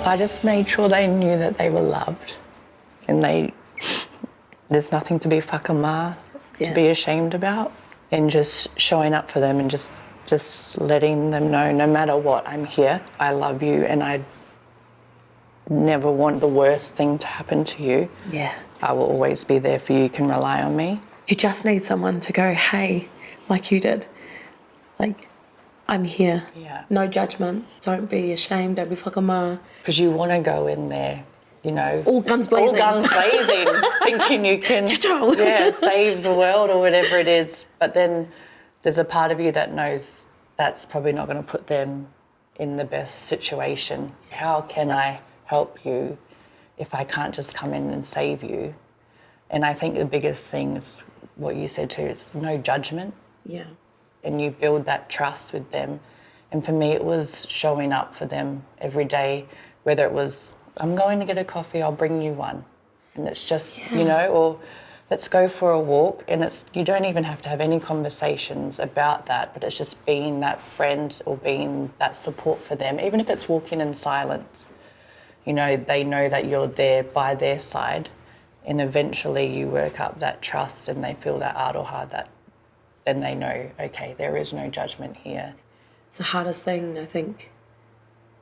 I just made sure they knew that they were loved, and there's nothing to be whakama, to be ashamed about, and just showing up for them and just letting them know, no matter what, I'm here, I love you, and I never want the worst thing to happen to you. Yeah. I will always be there for you. You can rely on me. You just need someone to go, hey, like you did. Like, I'm here. Yeah. No judgment. Don't be ashamed. Don't be whakama. Because you want to go in there, you know. All guns blazing. Thinking you can save the world or whatever it is. But then there's a part of you that knows that's probably not going to put them in the best situation. How can I help you if I can't just come in and save you? And I think the biggest thing is what you said too, is no judgment. Yeah. And you build that trust with them. And for me, it was showing up for them every day, whether it was, I'm going to get a coffee, I'll bring you one. And it's just, you know, or let's go for a walk. And you don't even have to have any conversations about that, but it's just being that friend or being that support for them, even if it's walking in silence. You know, they know that you're there by their side, and eventually you work up that trust and they feel that aroha, that then they know, okay, there is no judgment here. It's the hardest thing, I think,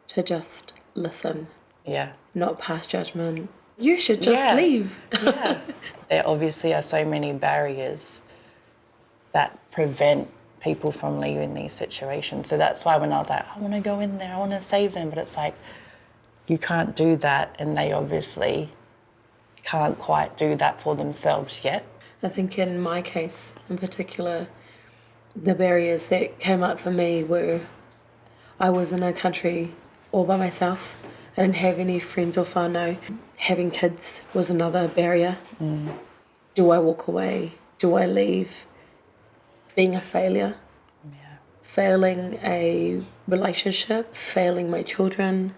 to just listen. Yeah. Not pass judgment. You should just leave. Yeah. There obviously are so many barriers that prevent people from leaving these situations. So that's why when I was like, I want to go in there, I want to save them, but it's like, you can't do that, and they obviously can't quite do that for themselves yet. I think in my case in particular, the barriers that came up for me were I was in a country all by myself. I didn't have any friends or whānau. Having kids was another barrier. Do I walk away? Do I leave? Being a failure. Yeah. Failing a relationship, failing my children,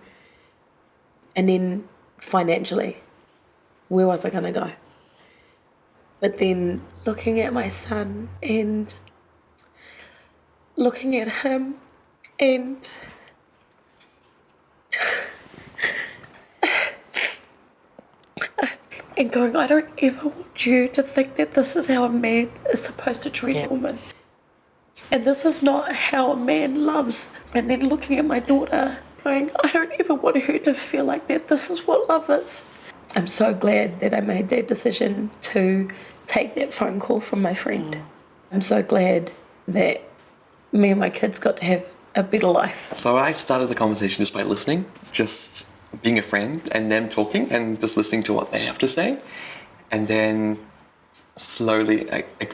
and then financially, where was I going to go? But then looking at my son and looking at him and going, I don't ever want you to think that this is how a man is supposed to treat a woman. And this is not how a man loves. And then looking at my daughter going, I don't ever want her to feel like that. This is what love is. I'm so glad that I made that decision to take that phone call from my friend. I'm so glad that me and my kids got to have a better life. So I've started the conversation just by listening, just being a friend and them talking and just listening to what they have to say. And then slowly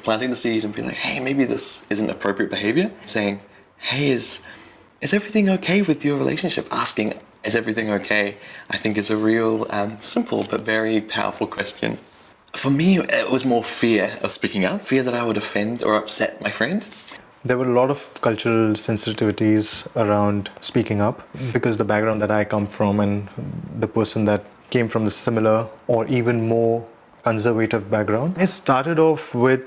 planting the seed and being like, hey, maybe this isn't appropriate behavior. Saying, hey, is everything okay with your relationship? Asking, is everything okay? I think is a real simple but very powerful question. For me, it was more fear of speaking up, fear that I would offend or upset my friend. There were a lot of cultural sensitivities around speaking up because the background that I come from and the person that came from the similar or even more conservative background, it started off with,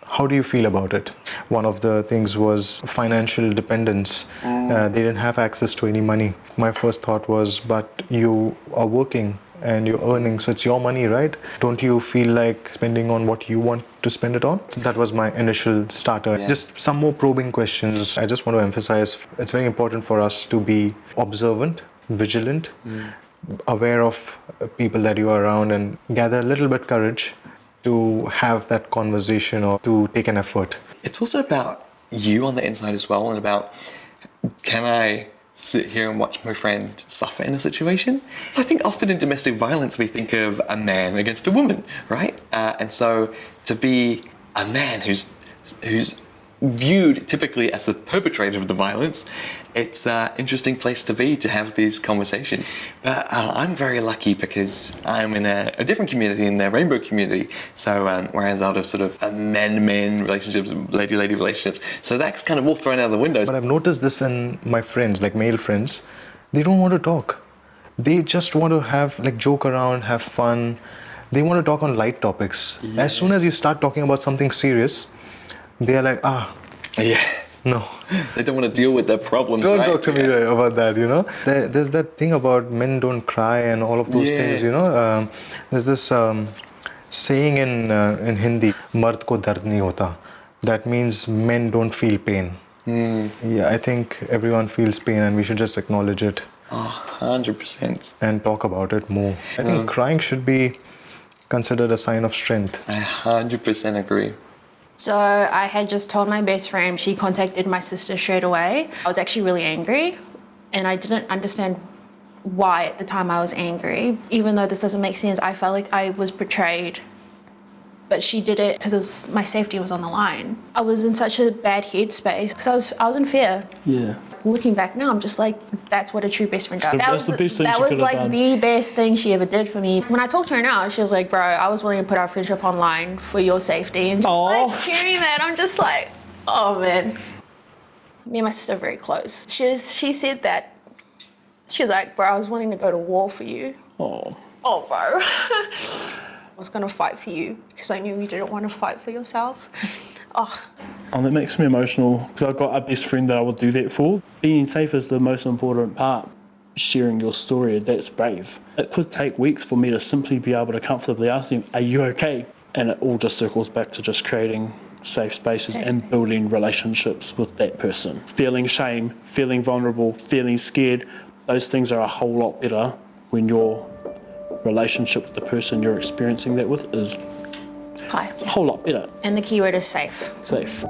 how do you feel about it? One of the things was financial dependence. They didn't have access to any money. My first thought was, but you are working and you're earning, so it's your money, right? Don't you feel like spending on what you want to spend it on? So that was my initial starter. Yeah. Just some more probing questions. I just want to emphasize, it's very important for us to be observant, vigilant, aware of people that you are around, and gather a little bit courage to have that conversation or to take an effort. It's also about you on the inside as well, and about, can I sit here and watch my friend suffer in a situation? I think often in domestic violence we think of a man against a woman, right? And so to be a man who's viewed typically as the perpetrator of the violence, it's an interesting place to be, to have these conversations. But I'm very lucky because I'm in a different community, in the rainbow community. So whereas out of sort of men-men relationships, lady-lady relationships, so that's kind of all thrown out the window. But I've noticed this in my friends, like male friends, they don't want to talk. They just want to have, like, joke around, have fun. They want to talk on light topics. As soon as you start talking about something serious, they are like, Yeah. No. They don't want to deal with their problems, Don't right? talk to me about that, you know. There's that thing about men don't cry and all of those Yeah. things, you know. There's this saying in Hindi, "Mard ko dard nahi hota." That means men don't feel pain. Yeah, I think everyone feels pain, and we should just acknowledge it 100%. and talk about it more. I think crying should be considered a sign of strength. I 100% agree. So I had just told my best friend, she contacted my sister straight away. I was actually really angry and I didn't understand why at the time I was angry. Even though this doesn't make sense, I felt like I was betrayed. But she did it because my safety was on the line. I was in such a bad headspace because I was in fear. Yeah. Looking back now, I'm just like, that's what a true best friend does. That's the best thing that she was could have like done. the best thing she ever did for me. When I talked to her now, she was like, bro, I was willing to put our friendship online for your safety. And just Aw. like hearing that, I'm just like, oh man. Me and my sister are very close. She said that, she was like, bro, I was wanting to go to war for you. Oh. Oh, bro. I was gonna fight for you because I knew you didn't want to fight for yourself. Oh, That makes me emotional because I've got a best friend that I would do that for. Being safe is the most important part. Sharing your story, that's brave. It could take weeks for me to simply be able to comfortably ask them, are you okay? And it all just circles back to just creating safe spaces and building relationships with that person. Feeling shame, feeling vulnerable, feeling scared, those things are a whole lot better when your relationship with the person you're experiencing that with is hi. a whole lot better. And the key word is safe. Safe.